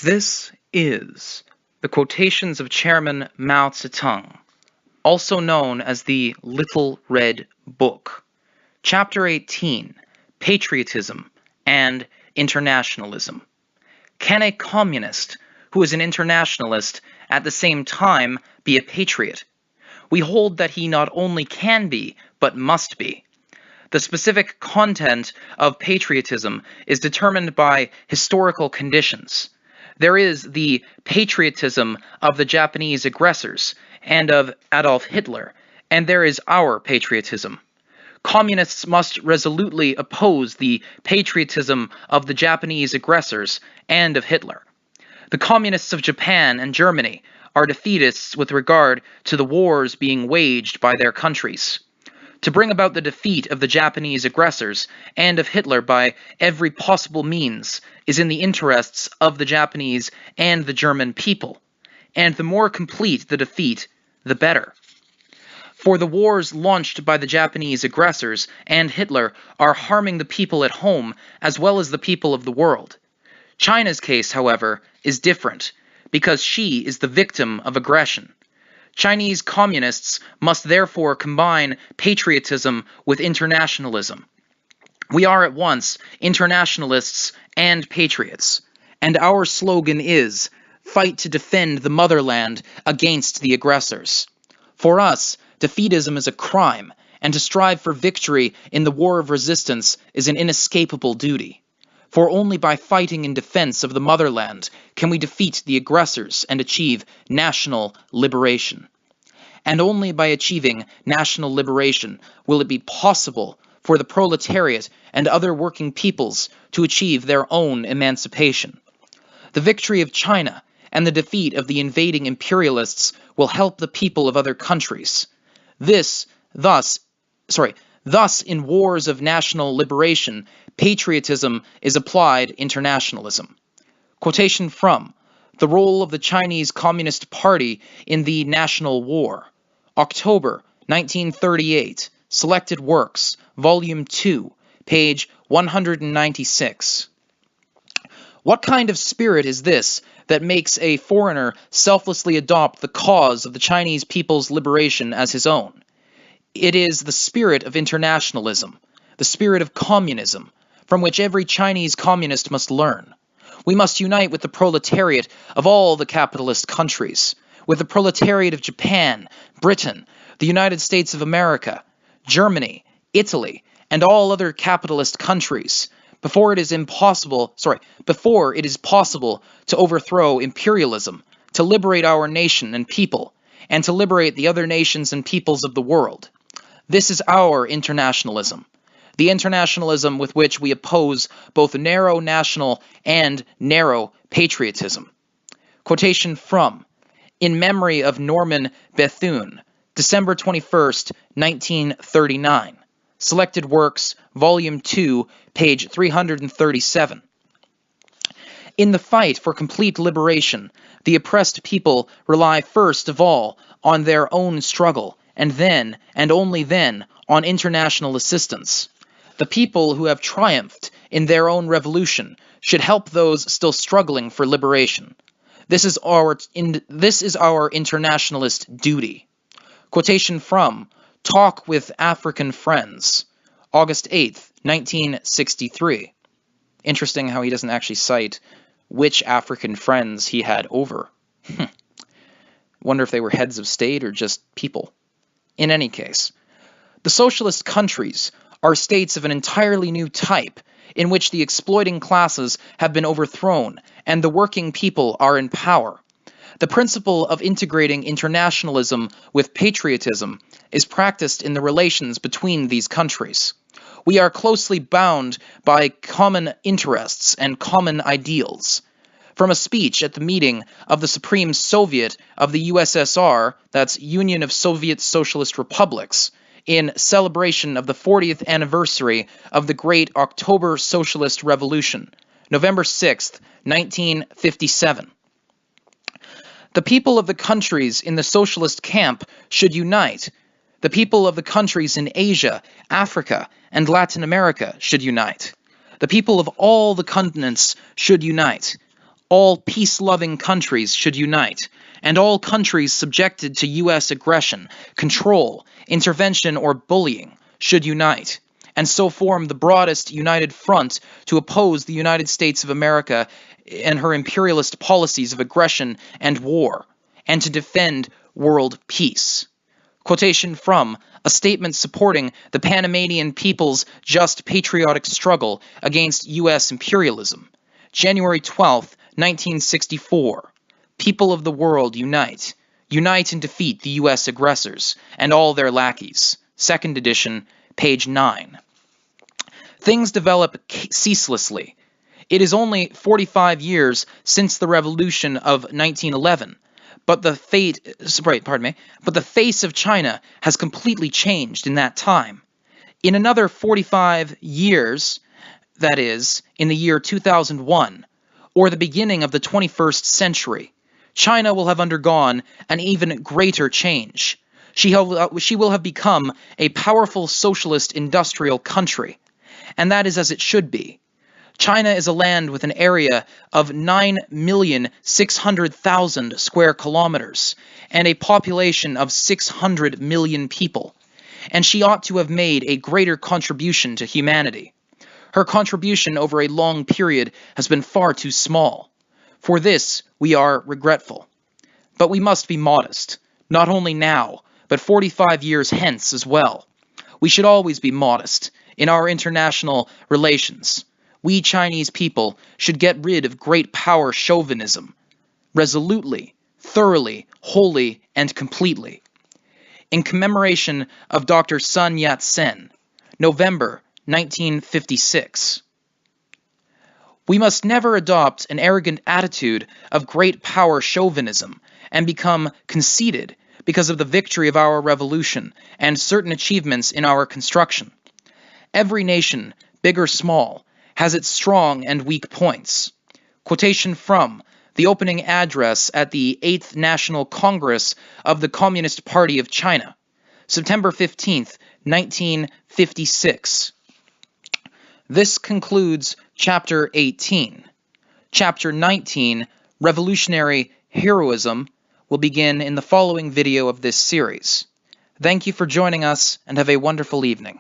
This is the Quotations of Chairman Mao Tse-Tung, also known as the Little Red Book. Chapter 18, Patriotism and Internationalism. Can a communist who is an internationalist at the same time be a patriot? We hold that he not only can be, but must be. The specific content of patriotism is determined by historical conditions. There is the patriotism of the Japanese aggressors and of Adolf Hitler, and there is our patriotism. Communists must resolutely oppose the patriotism of the Japanese aggressors and of Hitler. The communists of Japan and Germany are defeatists with regard to the wars being waged by their countries. To bring about the defeat of the Japanese aggressors and of Hitler by every possible means is in the interests of the Japanese and the German people, and the more complete the defeat, the better. For the wars launched by the Japanese aggressors and Hitler are harming the people at home as well as the people of the world. China's case, however, is different, because she is the victim of aggression. Chinese communists must therefore combine patriotism with internationalism. We are at once internationalists and patriots, and our slogan is, "Fight to defend the motherland against the aggressors." For us, defeatism is a crime, and to strive for victory in the war of resistance is an inescapable duty. For only by fighting in defense of the motherland can we defeat the aggressors and achieve national liberation. And only by achieving national liberation will it be possible for the proletariat and other working peoples to achieve their own emancipation. The victory of China and the defeat of the invading imperialists will help the people of other countries. Thus, in wars of national liberation, patriotism is applied internationalism. Quotation from The Role of the Chinese Communist Party in the National War, October 1938, Selected Works, Volume 2, page 196. What kind of spirit is this that makes a foreigner selflessly adopt the cause of the Chinese people's liberation as his own? It is the spirit of internationalism, the spirit of communism, from which every Chinese communist must learn. We must unite with the proletariat of all the capitalist countries, with the proletariat of Japan, Britain, the United States of America, Germany, Italy, and all other capitalist countries, before it is possible to overthrow imperialism, to liberate our nation and people, and to liberate the other nations and peoples of the world. This is our internationalism, the internationalism with which we oppose both narrow national and narrow patriotism. Quotation from In Memory of Norman Bethune, December 21st, 1939. Selected Works, Volume 2, page 337. In the fight for complete liberation, the oppressed people rely first of all on their own struggle, and then, and only then, on international assistance. The people who have triumphed in their own revolution should help those still struggling for liberation. This is our internationalist duty. Quotation from Talk with African Friends, August 8th, 1963. Interesting how he doesn't actually cite which African friends he had over. Wonder if they were heads of state or just people. In any case, the socialist countries are states of an entirely new type, in which the exploiting classes have been overthrown and the working people are in power. The principle of integrating internationalism with patriotism is practiced in the relations between these countries. We are closely bound by common interests and common ideals. From a speech at the meeting of the Supreme Soviet of the USSR, that's Union of Soviet Socialist Republics, in celebration of the 40th anniversary of the Great October Socialist Revolution, November 6th, 1957. The people of the countries in the socialist camp should unite. The people of the countries in Asia, Africa, and Latin America should unite. The people of all the continents should unite. All peace-loving countries should unite, and all countries subjected to U.S. aggression, control, intervention, or bullying should unite, and so form the broadest united front to oppose the United States of America and her imperialist policies of aggression and war, and to defend world peace. Quotation from a statement supporting the Panamanian people's just patriotic struggle against U.S. imperialism. January 12, 1964. People of the world unite. Unite and defeat the U.S. aggressors and all their lackeys. Second edition, page 9. Things develop ceaselessly. It is only 45 years since the revolution of 1911. But the face of China has completely changed in that time. In another 45 years, that is, in the year 2001, or the beginning of the 21st century, China will have undergone an even greater change. She will have become a powerful socialist industrial country, and that is as it should be. China is a land with an area of 9,600,000 square kilometers and a population of 600 million people, and she ought to have made a greater contribution to humanity. Her contribution over a long period has been far too small. For this, we are regretful. But we must be modest, not only now, but 45 years hence as well. We should always be modest in our international relations. We Chinese people should get rid of great power chauvinism, resolutely, thoroughly, wholly, and completely. In commemoration of Dr. Sun Yat-sen, November 1956. We must never adopt an arrogant attitude of great power chauvinism and become conceited because of the victory of our revolution and certain achievements in our construction. Every nation, big or small, has its strong and weak points. Quotation from the opening address at the 8th National Congress of the Communist Party of China, September 15th, 1956. This concludes Chapter 18. Chapter 19, Revolutionary Heroism, will begin in the following video of this series. Thank you for joining us, and have a wonderful evening.